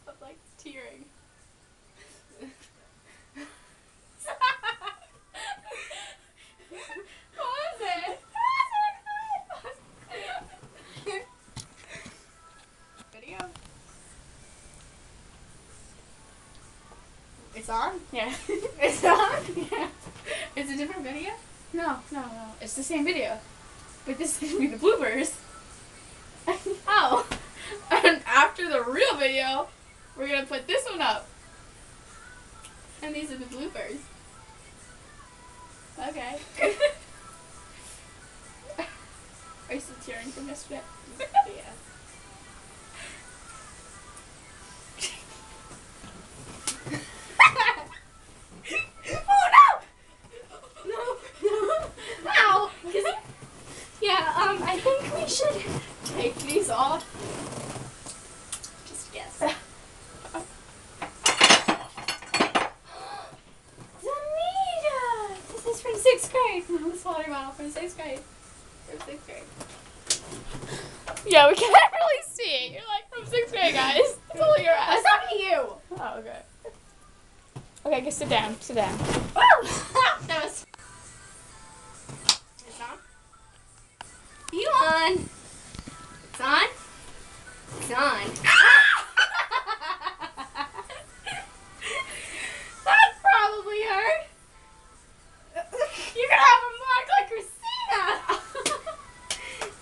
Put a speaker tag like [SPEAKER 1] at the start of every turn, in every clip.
[SPEAKER 1] I'm like tearing. What was it? Video? It's on?
[SPEAKER 2] Yeah.
[SPEAKER 1] It's on?
[SPEAKER 2] Yeah.
[SPEAKER 1] It's a different video?
[SPEAKER 2] No. It's the same video. But this is gonna be the bloopers.
[SPEAKER 1] Oh. And after the real video, we're gonna put this one up. And these are the bloopers. Okay. Are you still tearing from yesterday?
[SPEAKER 2] Yeah.
[SPEAKER 1] Oh no! No! Ow!
[SPEAKER 2] Yeah, I think we should
[SPEAKER 1] Take these off. Just guess.
[SPEAKER 2] Danita! This is from 6th grade.
[SPEAKER 1] This water bottle from 6th grade. From 6th grade.
[SPEAKER 2] Yeah, we can't really see. You're like from 6th grade, guys. Pull your ass.
[SPEAKER 1] That's not you!
[SPEAKER 2] Oh, okay. Okay, just sit down. Sit down.
[SPEAKER 1] That was. It's on? You on? It's on? It's on. That's probably her. You're gonna have a mark like Christina.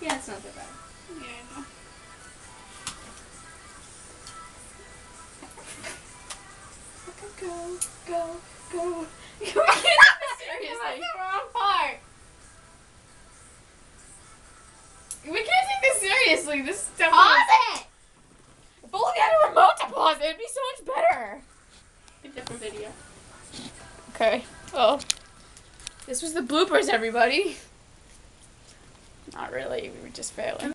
[SPEAKER 1] Yeah, it's not that bad.
[SPEAKER 2] Yeah, I know.
[SPEAKER 1] Go.
[SPEAKER 2] Seriously.
[SPEAKER 1] That's the wrong part.
[SPEAKER 2] We can't take this seriously. This is definitely...
[SPEAKER 1] Pause it!
[SPEAKER 2] If only we had a remote to pause it, it'd be so much better.
[SPEAKER 1] A different video.
[SPEAKER 2] Okay. Well, this was the bloopers, everybody. Not really. We were just failing.